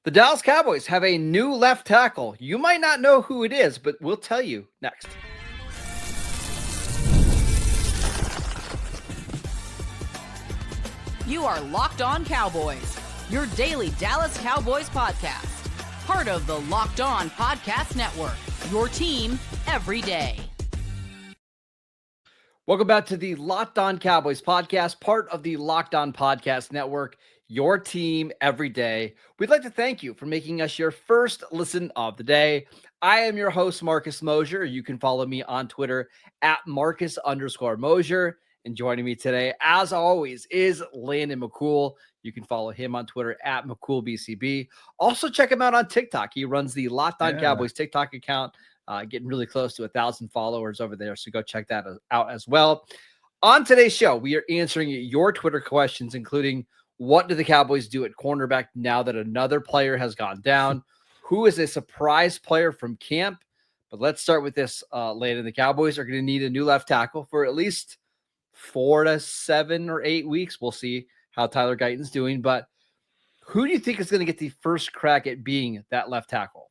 The Dallas Cowboys have a new left tackle. You might not know who it is, but we'll tell you next. You are Locked On Cowboys, your daily Dallas Cowboys podcast. Part of the Locked On Podcast Network, your team every day. Welcome back to the Locked On Cowboys podcast, part of the Locked On Podcast Network, your team every day. We'd like to thank you for making us your first listen of the day. I am your host, Marcus Moser. You can follow me on Twitter at Marcus_Moser. And joining me today, as always, is Landon McCool. You can follow him on Twitter at McCoolBCB. Also, check him out on TikTok. He runs the Locked On Cowboys TikTok account, getting really close to 1,000 followers over there. So go check that out as well. On today's show, we are answering your Twitter questions, including what do the Cowboys do at cornerback now that another player has gone down? Who is a surprise player from camp? But let's start with this, Landon. The Cowboys are going to need a new left tackle for at least 4 to 7 or 8 weeks. We'll see how Tyler Guyton's doing. But who do you think is going to get the first crack at being that left tackle?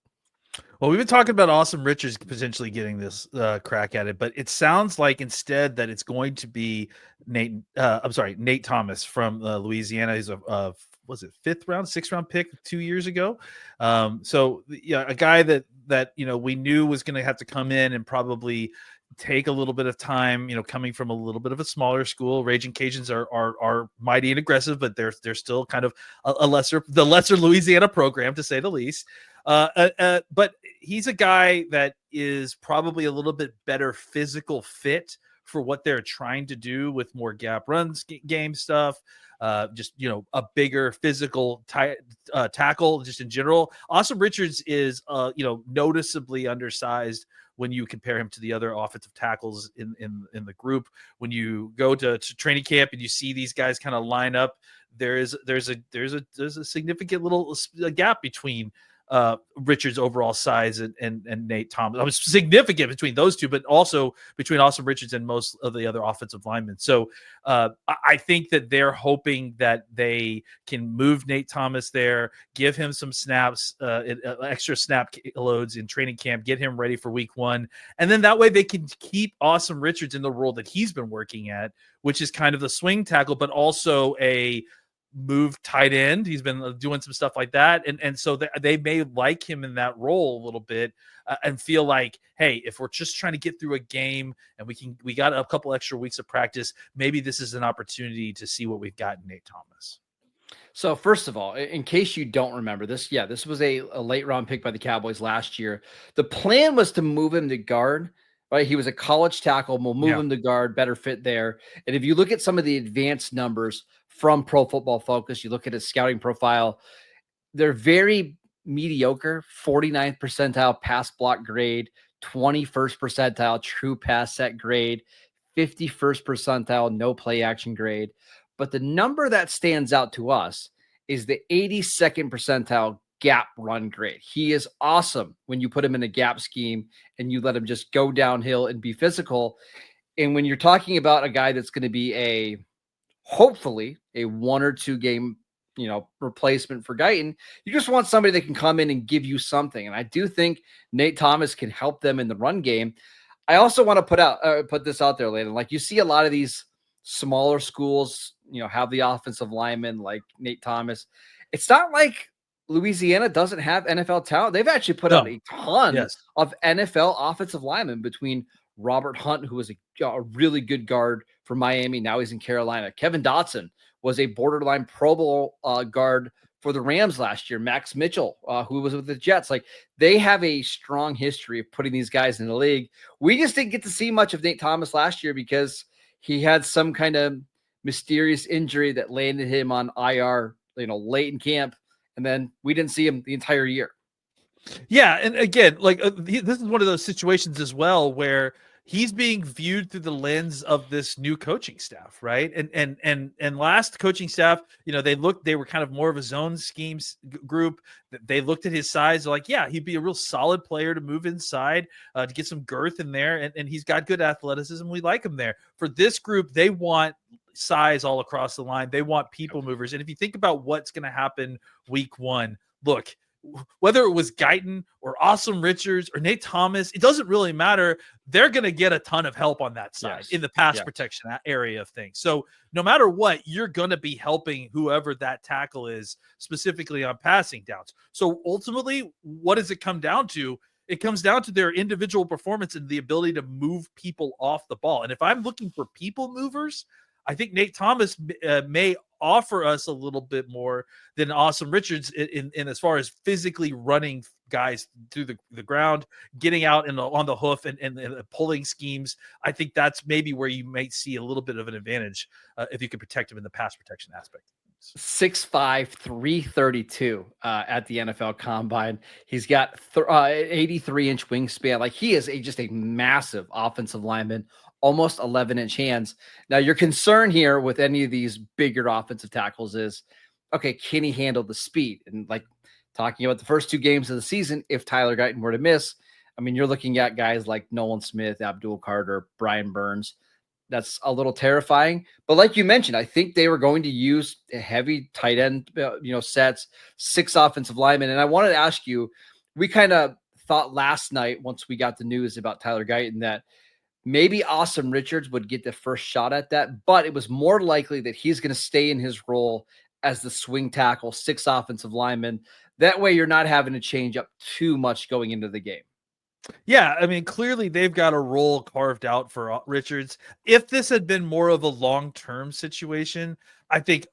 Well, we've been talking about Austin Richards potentially getting this crack at it, but it sounds like instead that it's going to be Nate Thomas from Louisiana. He's was it 5th round, 6th round pick 2 years ago. So yeah, a guy that we knew was going to have to come in and probably take a little bit of time, coming from a little bit of a smaller school. Raging Cajuns are mighty and aggressive, but they're still kind of the lesser Louisiana program, to say the least. But he's a guy that is probably a little bit better physical fit for what they're trying to do with more gap runs game stuff. Just, a bigger physical tackle just in general. Austin Richards is, noticeably undersized when you compare him to the other offensive tackles in the group. When you go to training camp and you see these guys kind of line up, there's a significant little gap between Richards' overall size and Nate Thomas. I was significant between those two, but also between Austin Richards and most of the other offensive linemen. So I think that they're hoping that they can move Nate Thomas there, give him some snaps, extra snap loads in training camp, get him ready for week 1. And then that way they can keep Austin Richards in the role that he's been working at, which is kind of the swing tackle, but also a move tight end. He's been doing some stuff like that. And so they may like him in that role a little bit and feel like, hey, if we're just trying to get through a game and we got a couple extra weeks of practice, maybe this is an opportunity to see what we've got in Nate Thomas. So first of all, in case you don't remember this, this was a late round pick by the Cowboys last year. The plan was to move him to guard, right? He was a college tackle. We'll move him to guard, better fit there. And if you look at some of the advanced numbers from Pro Football Focus, you look at his scouting profile, they're very mediocre. 49th percentile pass block grade, 21st percentile true pass set grade, 51st percentile no play action grade. But the number that stands out to us is the 82nd percentile gap run grade. He is awesome when you put him in a gap scheme and you let him just go downhill and be physical. And when you're talking about a guy that's going to be hopefully a 1 or 2 game, replacement for Guyton, you just want somebody that can come in and give you something. And I do think Nate Thomas can help them in the run game. I also want to put this out there, Landon. Like, you see a lot of these smaller schools, have the offensive linemen like Nate Thomas. It's not like Louisiana doesn't have NFL talent. They've actually put out a ton of NFL offensive linemen, between Robert Hunt, who was a really good guard for Miami. Now he's in Carolina. Kevin Dotson was a borderline Pro Bowl guard for the Rams last year. Max Mitchell, who was with the Jets. Like, they have a strong history of putting these guys in the league. We just didn't get to see much of Nate Thomas last year because he had some kind of mysterious injury that landed him on IR, late in camp. And then we didn't see him the entire year. Yeah. And again, this is one of those situations as well where he's being viewed through the lens of this new coaching staff, right? And last coaching staff, they were kind of more of a zone schemes group. They looked at his size, like, yeah, he'd be a real solid player to move inside, to get some girth in there, and he's got good athleticism. We like him there. For this group, they want size all across the line. They want people movers. And if you think about what's going to happen week 1, look, whether it was Guyton or Awesome Richards or Nate Thomas, it doesn't really matter. They're going to get a ton of help on that side in the pass protection area of things. So no matter what, you're going to be helping whoever that tackle is, specifically on passing downs. So ultimately, what does it come down to? It comes down to their individual performance and the ability to move people off the ball. And if I'm looking for people movers, I think Nate Thomas may offer us a little bit more than Awesome Richards in as far as physically running guys through the ground, getting out on the hoof and pulling schemes. I think that's maybe where you might see a little bit of an advantage if you can protect him in the pass protection aspect. 6'5", 332 at the NFL Combine. He's got 83-inch wingspan. Like, he is just a massive offensive lineman, almost 11-inch hands. Now, your concern here with any of these bigger offensive tackles is, okay, can he handle the speed? And like talking about the first 2 games of the season, if Tyler Guyton were to miss, I mean, you're looking at guys like Nolan Smith, Abdul Carter, Brian Burns. That's a little terrifying. But like you mentioned, I think they were going to use a heavy tight end, sets, 6 offensive linemen. And I wanted to ask you, we kind of thought last night, once we got the news about Tyler Guyton, that maybe Awesome Richards would get the first shot at that, but it was more likely that he's going to stay in his role as the swing tackle, 6 offensive linemen. That way you're not having to change up too much going into the game. Yeah, I mean, clearly they've got a role carved out for Richards. If this had been more of a long-term situation, I think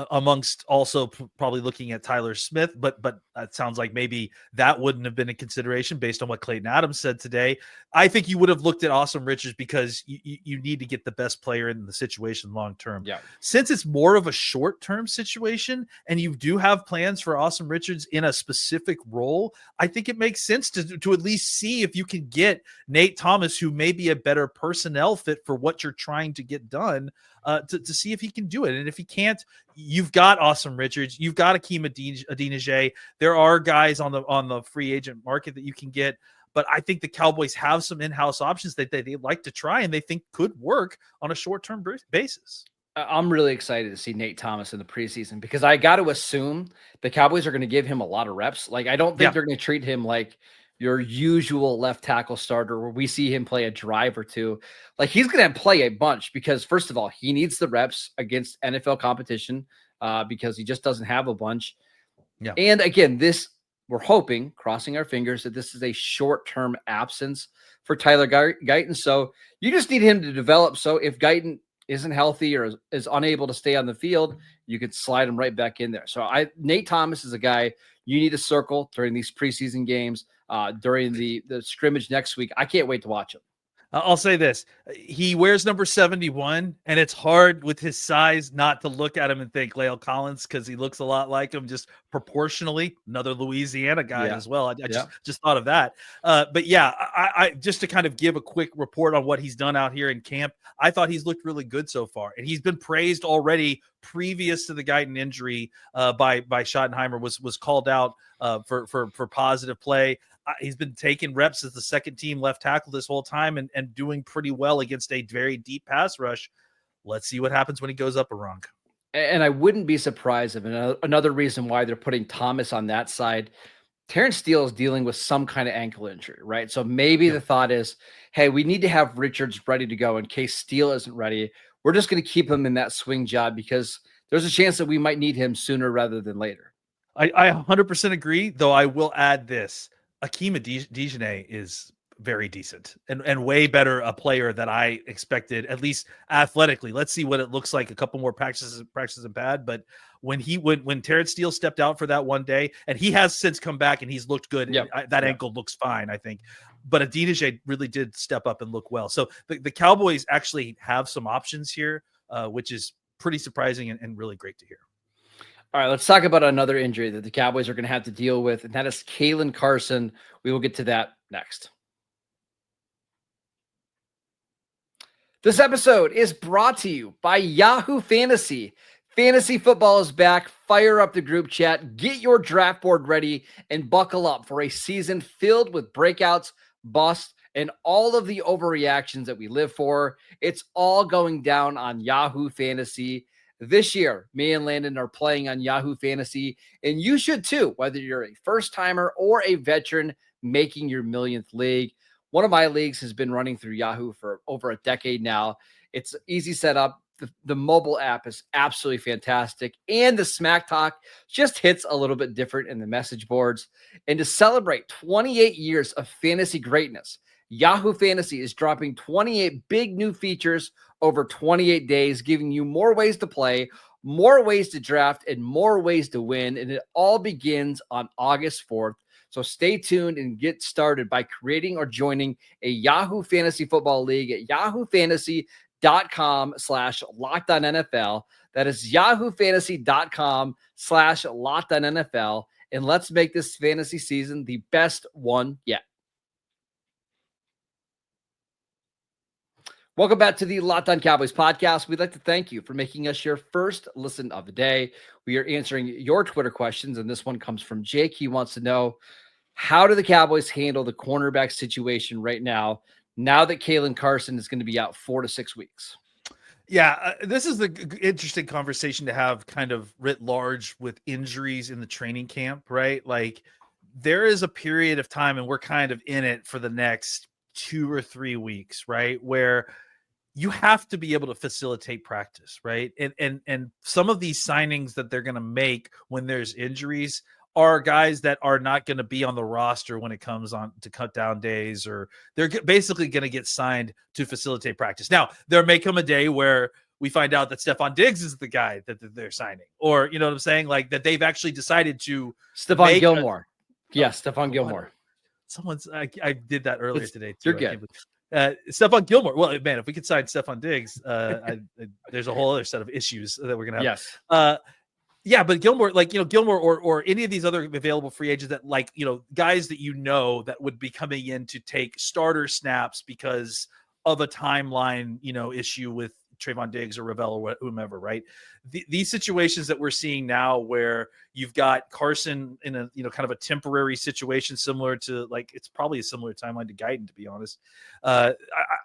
amongst also probably looking at Tyler Smith, but it sounds like maybe that wouldn't have been a consideration based on what Clayton Adams said today. I think you would have looked at Awesome Richards because you need to get the best player in the situation long-term. Yeah. Since it's more of a short-term situation and you do have plans for Awesome Richards in a specific role, I think it makes sense to at least see if you can get Nate Thomas, who may be a better personnel fit for what you're trying to get done, to see if he can do it. And if he can't, you've got Awesome Richards, you've got Akeem Adeniji. There are guys on the free agent market that you can get, but I think the Cowboys have some in-house options that they like to try and they think could work on a short-term basis. I'm really excited to see Nate Thomas in the preseason because I got to assume the Cowboys are going to give him a lot of reps. Like, I don't think they're going to treat him like your usual left tackle starter where we see him play a drive or 2. Like, he's going to play a bunch because, first of all, he needs the reps against NFL competition because he just doesn't have a bunch. Yeah. And again, we're hoping, crossing our fingers, that this is a short-term absence for Tyler Guyton. So you just need him to develop. So if Guyton isn't healthy or is unable to stay on the field, you could slide him right back in there. So Nate Thomas is a guy you need to circle during these preseason games, during the scrimmage next week. I can't wait to watch him. I'll say this. He wears number 71, and it's hard with his size not to look at him and think Caelen Carson because he looks a lot like him just proportionally. Another Louisiana guy as well. I just thought of that. But yeah, I just to kind of give a quick report on what he's done out here in camp, I thought he's looked really good so far. And he's been praised already previous to the Guyton injury by Schottenheimer, was called out for positive play. He's been taking reps as the second team left tackle this whole time and doing pretty well against a very deep pass rush. Let's see what happens when he goes up a rung. And I wouldn't be surprised if another reason why they're putting Thomas on that side, Terrence Steele is dealing with some kind of ankle injury, right? So maybe the thought is, hey, we need to have Richards ready to go in case Steele isn't ready. We're just going to keep him in that swing job because there's a chance that we might need him sooner rather than later. I 100% agree, though I will add this. Akeem Adeniji is very decent and way better a player than I expected, at least athletically. Let's see what it looks like. A couple more practices and bad, but when Terrence Steele stepped out for that one day, and he has since come back and he's looked good. That ankle looks fine, I think. But Adeniji really did step up and look well. So the Cowboys actually have some options here, which is pretty surprising and really great to hear. All right, let's talk about another injury that the Cowboys are going to have to deal with, and that is Caelen Carson. We will get to that next. This episode is brought to you by Yahoo Fantasy. Fantasy football is back. Fire up the group chat, get your draft board ready, and buckle up for a season filled with breakouts, busts, and all of the overreactions that we live for. It's all going down on Yahoo Fantasy. This year, me and Landon are playing on Yahoo Fantasy, and you should too, whether you're a first-timer or a veteran making your millionth league. One of my leagues has been running through Yahoo for over a decade now. It's easy setup. The mobile app is absolutely fantastic. And the Smack Talk just hits a little bit different in the message boards. And to celebrate 28 years of fantasy greatness, Yahoo Fantasy is dropping 28 big new features over 28 days, giving you more ways to play, more ways to draft, and more ways to win. And it all begins on August 4th. So stay tuned and get started by creating or joining a Yahoo Fantasy Football League at yahoofantasy.com/LockedOnNFL. That is yahoofantasy.com/LockedOnNFL. And let's make this fantasy season the best one yet. Welcome back to the Locked On Cowboys podcast. We'd like to thank you for making us your first listen of the day. We are answering your Twitter questions, and this one comes from Jake. He wants to know, how do the Cowboys handle the cornerback situation right now that Caelen Carson is going to be out 4 to 6 weeks? Yeah, this is the interesting conversation to have kind of writ large with injuries in the training camp, right? Like, there is a period of time, and we're kind of in it for the next 2 or 3 weeks, right, where you have to be able to facilitate practice, right? And some of these signings that they're going to make when there's injuries are guys that are not going to be on the roster when it comes on to cut down days, or they're basically going to get signed to facilitate practice. Now, there may come a day where we find out that Stephon Diggs is the guy that they're signing, or, you know what I'm saying? Like, that they've actually decided to Stephon Gilmore. Yes, Stephon Gilmore. I did that earlier today too. You're good. Stephon Gilmore. Well, man, if we could sign Stephon Diggs, there's a whole other set of issues that we're gonna have. Yes. Yeah, but Gilmore, Gilmore or any of these other available free agents that, guys that that would be coming in to take starter snaps because of a timeline, issue with Trevon Diggs or Ravel or whomever, right? These situations that we're seeing now, where you've got Carson in a kind of a temporary situation, similar to, it's probably a similar timeline to Guyton, to be honest.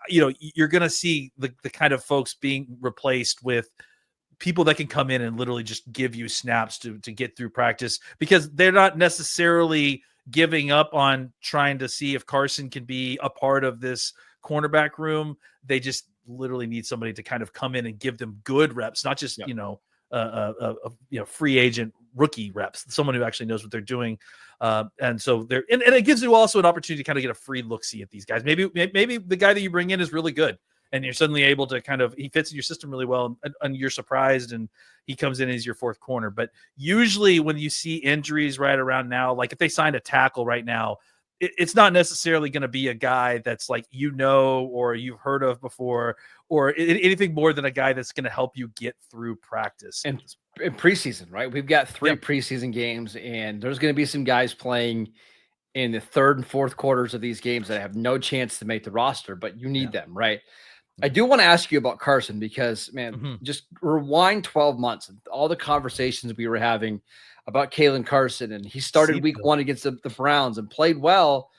You're going to see the kind of folks being replaced with people that can come in and literally just give you snaps to get through practice, because they're not necessarily giving up on trying to see if Carson can be a part of this cornerback room. They just literally need somebody to kind of come in and give them good reps, not just, free agent rookie reps, someone who actually knows what they're doing. And so and it gives you also an opportunity to kind of get a free look-see at these guys. Maybe the guy that you bring in is really good, and you're suddenly able to he fits in your system really well, and you're surprised, and he comes in as your fourth corner. But usually when you see injuries right around now, like if they signed a tackle right now, it's not necessarily going to be a guy that's or you've heard of before, or anything more than a guy that's going to help you get through practice. And in preseason, right? We've got 3 preseason games, and there's going to be some guys playing in the third and fourth quarters of these games that have no chance to make the roster, but you need them, right? I do want to ask you about Carson, because, man, just rewind 12 months and all the conversations we were having about Caelen Carson, and he started week 1 against the Browns and played well.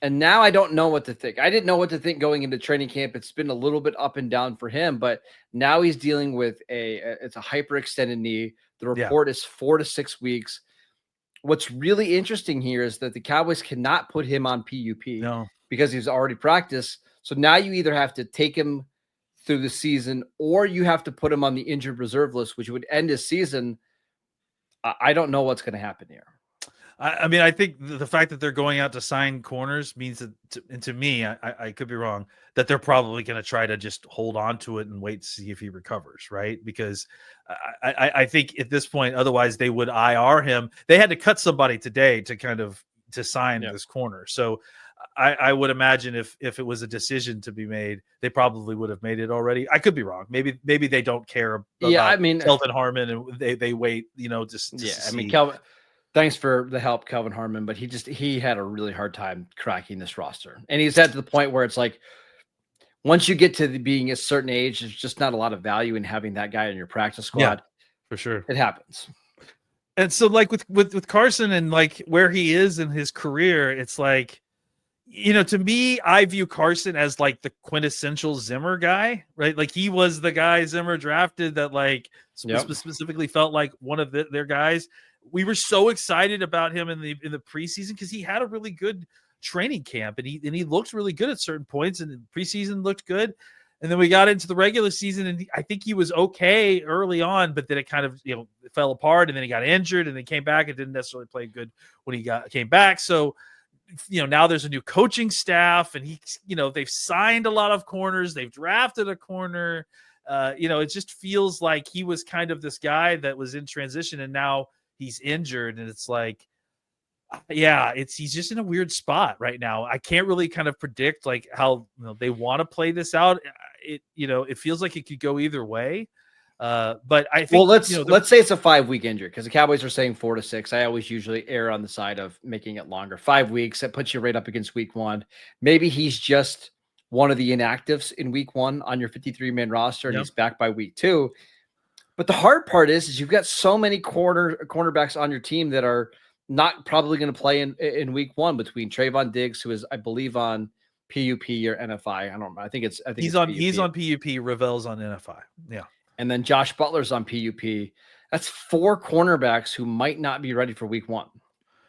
And now I don't know what to think. I didn't know what to think going into training camp. It's been a little bit up and down for him, but now he's dealing with it's a hyperextended knee. The report is 4 to 6 weeks. What's really interesting here is that the Cowboys cannot put him on PUP because he's already practiced. So now you either have to take him through the season, or you have to put him on the injured reserve list, which would end his season. I don't know what's going to happen here. I mean, I think the fact that they're going out to sign corners means that, to me, I could be wrong, that they're probably going to try to just hold on to it and wait to see if he recovers, right? Because I think at this point, otherwise they would IR him. They had to cut somebody today to sign this corner. So I would imagine if it was a decision to be made, they probably would have made it already. I could be wrong. Maybe they don't care about Kelvin Harmon, and they wait, just to see. Kelvin, thanks for the help, Kelvin Harmon, but he had a really hard time cracking this roster. And he's at the point where it's like, once you get to being a certain age, there's just not a lot of value in having that guy in your practice squad. Yeah, for sure. It happens. And so with Carson and where he is in his career, it's like, To me, I view Carson as like the quintessential Zimmer guy, right? Like he was the guy Zimmer drafted that like specifically felt like one of their guys. We were so excited about him in the preseason because he had a really good training camp and he looked really good at certain points, and the preseason looked good. And then we got into the regular season, and I think he was okay early on, but then it kind of fell apart, and then he got injured, and then came back and didn't necessarily play good when he came back. So now there's a new coaching staff, and they've signed a lot of corners, they've drafted a corner. It just feels like he was kind of this guy that was in transition, and now he's injured, and it's like, he's just in a weird spot right now. I can't really kind of predict like how they want to play this out. It feels like it could go either way. But I think let's say it's a 5-week injury, because the Cowboys are saying 4 to 6. I always usually err on the side of making it longer. 5 weeks, that puts you right up against week 1. Maybe he's just one of the inactives in week 1 on your 53-man roster, and he's back by week 2. But the hard part is you've got so many cornerbacks on your team that are not probably going to play in week 1, between Trevon Diggs, who is, I believe, on PUP or NFI. I don't know. I think he's on PUP. Ravel's on NFI. Yeah. And then Josh Butler's on PUP. That's 4 cornerbacks who might not be ready for week 1.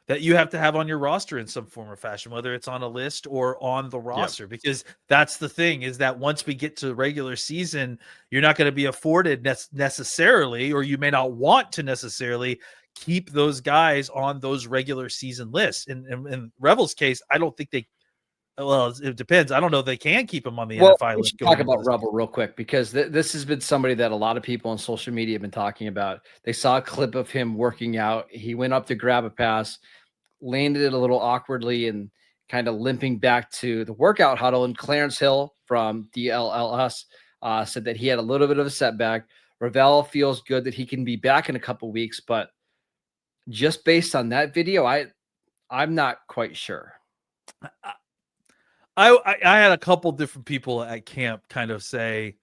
That you have to have on your roster in some form or fashion, whether it's on a list or on the roster, because that's the thing, is that once we get to regular season, you're not going to be afforded necessarily, or you may not want to necessarily keep those guys on those regular season lists. In Rebels' case, I don't think it depends. I don't know if they can keep him on the NFI list. Talk about Rebel real quick, because this has been somebody that a lot of people on social media have been talking about. They saw a clip of him working out. He went up to grab a pass, landed it a little awkwardly, and kind of limping back to the workout huddle. And Clarence Hill from DLLS said that he had a little bit of a setback. Ravel feels good that he can be back in a couple weeks, but just based on that video, I'm not quite sure. I had a couple different people at camp kind of say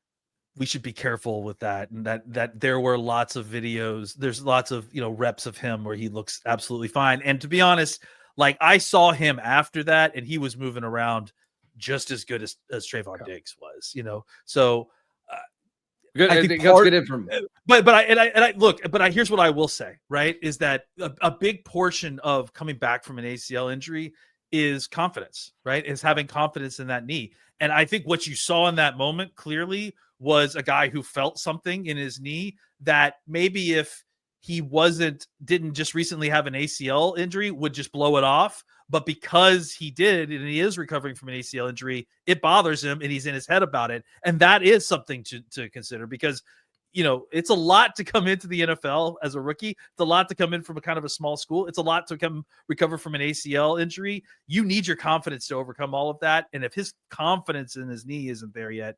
we should be careful with that, and that there were lots of videos. There's lots of reps of him where he looks absolutely fine. And to be honest, like I saw him after that, and he was moving around just as good as Trevon Diggs was. So good. I think that's good information. But here's what I will say, right, is that a big portion of coming back from an ACL injury is confidence, right? Is having confidence in that knee. And I think what you saw in that moment clearly was a guy who felt something in his knee that maybe if he didn't just recently have an ACL injury would just blow it off. But because he did, and he is recovering from an ACL injury, it bothers him and he's in his head about it. And that is something to consider, because it's a lot to come into the NFL as a rookie. It's a lot to come in from a kind of a small school. It's a lot to recover from an ACL injury. You need your confidence to overcome all of that. And if his confidence in his knee isn't there yet,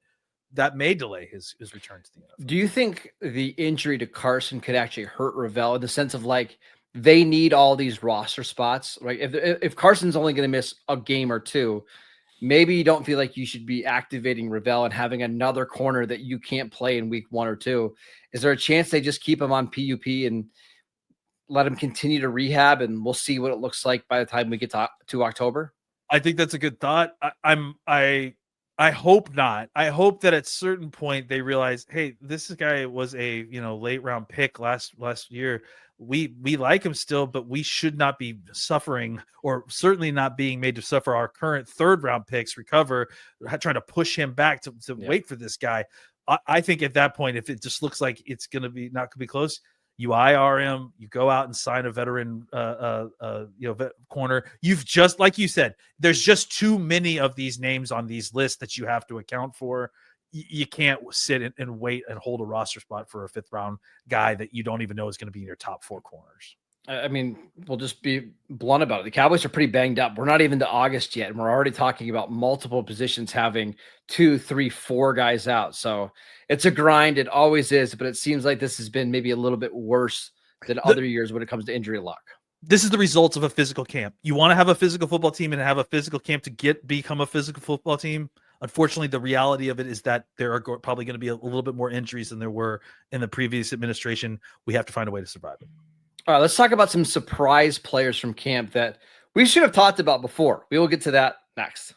that may delay his return to the NFL. Do you think the injury to Carson could actually hurt Ravel, in the sense of like they need all these roster spots, right? If Carson's only going to miss a game or 2, maybe you don't feel like you should be activating Ravel and having another corner that you can't play in week 1 or 2. Is there a chance they just keep him on PUP and let him continue to rehab, and we'll see what it looks like by the time we get to October? I think that's a good thought. I hope not. I hope that at a certain point they realize, hey, this guy was a late round pick last year. We like him still, but we should not be suffering, or certainly not being made to suffer our current 3rd round picks recover, trying to push him back to wait for this guy. I think at that point, if it just looks like it's going to be not going to be close, you IR him, you go out and sign a veteran corner. You've just, like you said, there's just too many of these names on these lists that you have to account for. You can't sit and wait and hold a roster spot for a 5th round guy that you don't even know is going to be in your top 4 corners. I mean, we'll just be blunt about it. The Cowboys are pretty banged up. We're not even to August yet, and we're already talking about multiple positions having 2, 3, 4 guys out. So it's a grind. It always is, but it seems like this has been maybe a little bit worse than other years when it comes to injury luck. This is the results of a physical camp. You want to have a physical football team and have a physical camp to become a physical football team. Unfortunately, the reality of it is that there are probably going to be a little bit more injuries than there were in the previous administration. We have to find a way to survive it. All right, let's talk about some surprise players from camp that we should have talked about before. We will get to that next.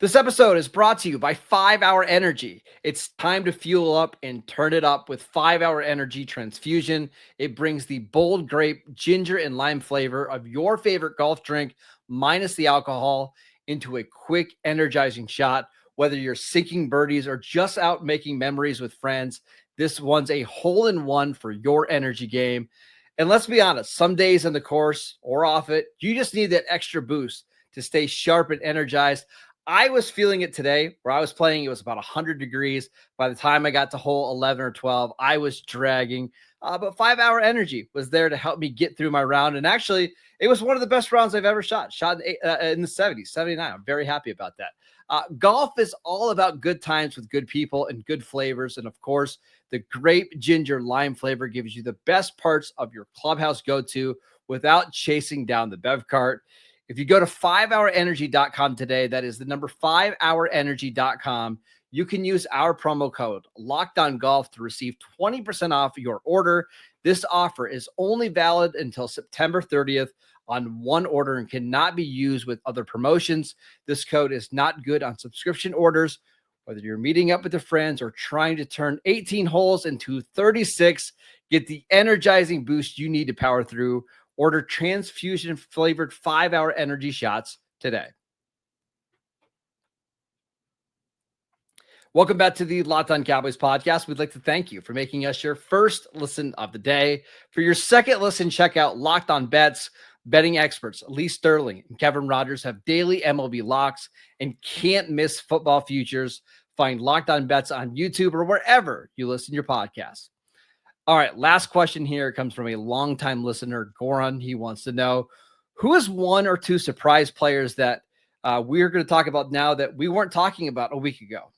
This episode is brought to you by 5 Hour Energy. It's time to fuel up and turn it up with 5 Hour Energy Transfusion. It brings the bold grape, ginger, and lime flavor of your favorite golf drink, minus the alcohol, into a quick, energizing shot. Whether you're sinking birdies or just out making memories with friends, this one's a hole-in-one for your energy game. And let's be honest, some days in the course or off it, you just need that extra boost to stay sharp and energized. I was feeling it today where I was playing. It was about 100 degrees. By the time I got to hole 11 or 12, I was dragging. But 5 Hour Energy was there to help me get through my round. And actually, it was one of the best rounds I've ever shot in the 70s, 79. I'm very happy about that. Golf is all about good times with good people and good flavors. And of course, the grape, ginger, lime flavor gives you the best parts of your clubhouse go-to without chasing down the bev cart. If you go to 5hourenergy.com today, that is the number 5hourenergy.com, you can use our promo code LOCKEDONGolf to receive 20% off your order. This offer is only valid until September 30th on one order and cannot be used with other promotions. This code is not good on subscription orders. Whether you're meeting up with your friends or trying to turn 18 holes into 36, get the energizing boost you need to power through. Order transfusion flavored 5 Hour Energy shots today. Welcome back to the Locked On Cowboys podcast. We'd like to thank you for making us your first listen of the day. For your second listen, check out Locked On Bets. Betting experts Lee Sterling and Kevin Rogers have daily MLB locks and can't miss football futures. Find Locked On Bets on YouTube or wherever you listen to your podcasts. All right, last question here comes from a longtime listener, Goran. He wants to know, who is one or two surprise players that we're going to talk about now that we weren't talking about a week ago?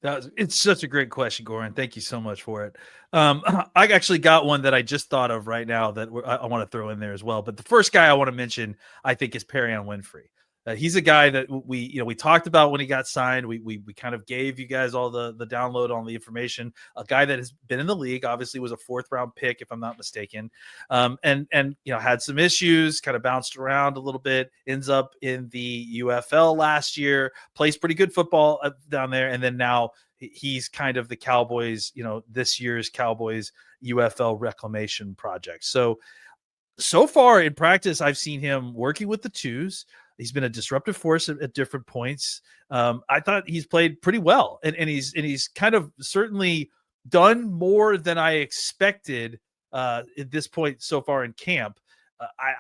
It's such a great question, Goran. Thank you so much for it. I actually got one that I just thought of right now that I want to throw in there as well. But the first guy I want to mention, I think, is Perrion Winfrey. He's a guy that we talked about when he got signed. We kind of gave you guys all the download on the information. A guy that has been in the league, obviously was a 4th round pick, if I'm not mistaken. And had some issues, kind of bounced around a little bit, ends up in the UFL last year, plays pretty good football down there. And then now he's kind of the Cowboys, this year's Cowboys UFL reclamation project. So far in practice, I've seen him working with the twos. He's been a disruptive force at different points. I thought he's played pretty well, and he's kind of certainly done more than I expected at this point so far in camp.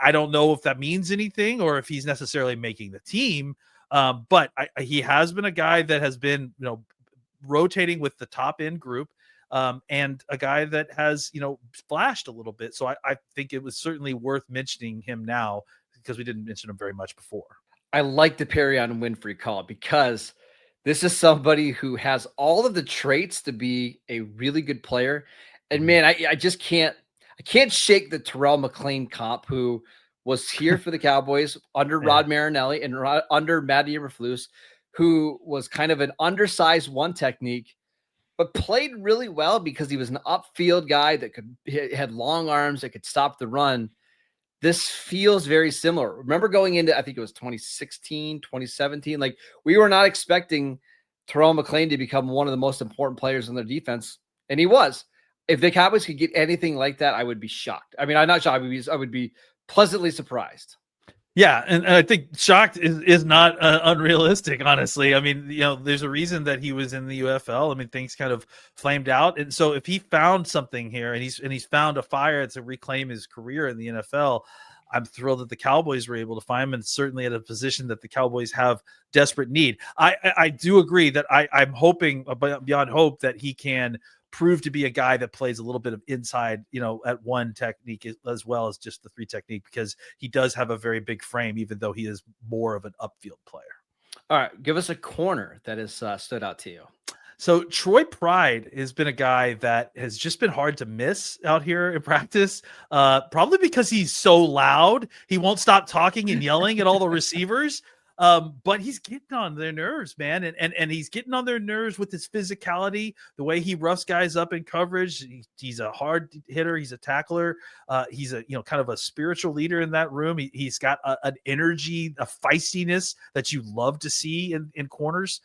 I don't know if that means anything or if he's necessarily making the team, but he has been a guy that has been rotating with the top end group, and a guy that has flashed a little bit. So I think it was certainly worth mentioning him now, because we didn't mention him very much before. I like the Perrion Winfrey call because this is somebody who has all of the traits to be a really good player. And man, I just can't shake the Terrell McLean comp, who was here for the Cowboys under Rod Marinelli and under Matty Eberflus, who was kind of an undersized one technique, but played really well because he was an upfield guy that had long arms that could stop the run. This feels very similar. Remember going into, I think it was 2016, 2017, like we were not expecting Terrell McLean to become one of the most important players in their defense. And he was. If the Cowboys could get anything like that, I would be shocked. I mean, I'm not shocked. I would be pleasantly surprised. Yeah, and I think shocked is not unrealistic, honestly. I mean, there's a reason that he was in the UFL. I mean, things kind of flamed out, and so if he found something here, and he's found a fire to reclaim his career in the NFL, I'm thrilled that the Cowboys were able to find him, and certainly at a position that the Cowboys have desperate need. I do agree that I'm hoping beyond hope that he can prove to be a guy that plays a little bit of inside, at one technique as well as just the 3 technique, because he does have a very big frame, even though he is more of an upfield player. All right. Give us a corner that has stood out to you. So Troy Pride has been a guy that has just been hard to miss out here in practice, probably because he's so loud. He won't stop talking and yelling at all the receivers. But he's getting on their nerves, man. And he's getting on their nerves with his physicality, the way he roughs guys up in coverage. He's a hard hitter. He's a tackler. He's a, kind of a spiritual leader in that room. He's got an energy, a feistiness that you love to see in corners.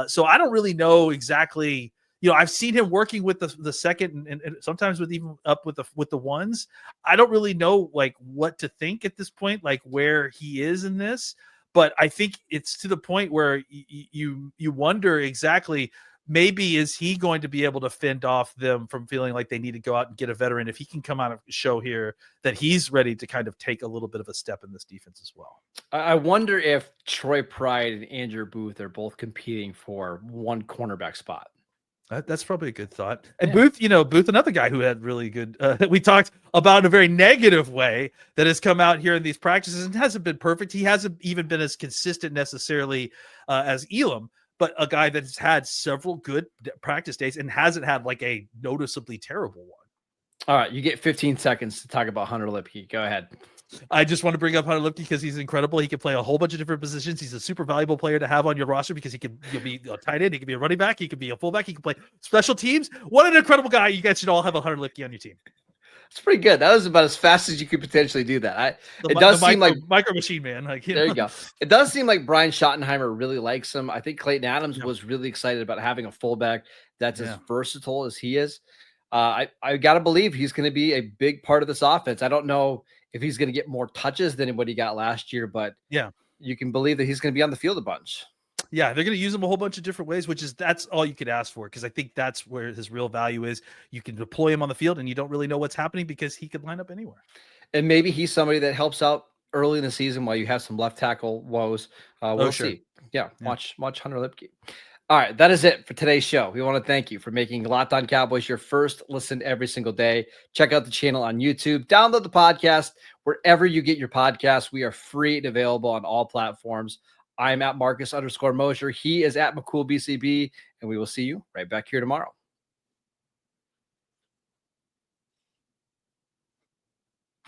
So I don't really know exactly. I've seen him working with the second and sometimes with even up with the ones. I don't really know like what to think at this point, like where he is in this. But I think it's to the point where you wonder exactly, maybe is he going to be able to fend off them from feeling like they need to go out and get a veteran if he can come out and show here that he's ready to kind of take a little bit of a step in this defense as well. I wonder if Troy Pride and Andrew Booth are both competing for one cornerback spot. That's probably a good thought. And yeah. Booth, another guy who had really good, we talked about in a very negative way that has come out here in these practices and hasn't been perfect. He hasn't even been as consistent necessarily as Elam, but a guy that's had several good practice days and hasn't had like a noticeably terrible one. All right. You get 15 seconds to talk about Hunter Lipke. Go ahead. I just want to bring up Hunter Lipke because he's incredible. He can play a whole bunch of different positions. He's a super valuable player to have on your roster because he'll be a tight end. He can be a running back. He can be a fullback. He can play special teams. What an incredible guy. You guys should all have a Hunter Lipke on your team. It's pretty good. That was about as fast as you could potentially do that. It does seem like micro machine, man. There you go. It does seem like Brian Schottenheimer really likes him. I think Clayton Adams was really excited about having a fullback that's as versatile as he is. I got to believe he's going to be a big part of this offense. I don't know if he's going to get more touches than what he got last year, but you can believe that he's going to be on the field a bunch. Yeah, they're going to use him a whole bunch of different ways, that's all you could ask for, because I think that's where his real value is. You can deploy him on the field and you don't really know what's happening because he could line up anywhere. And maybe he's somebody that helps out early in the season while you have some left tackle woes. We'll see. Yeah, watch Hunter Lipke. All right, that is it for today's show. We want to thank you for making Locked On Cowboys your first listen every single day. Check out the channel on YouTube. Download the podcast wherever you get your podcasts. We are free and available on all platforms. I'm at Marcus_Moser. He is at McCool BCB, and we will see you right back here tomorrow.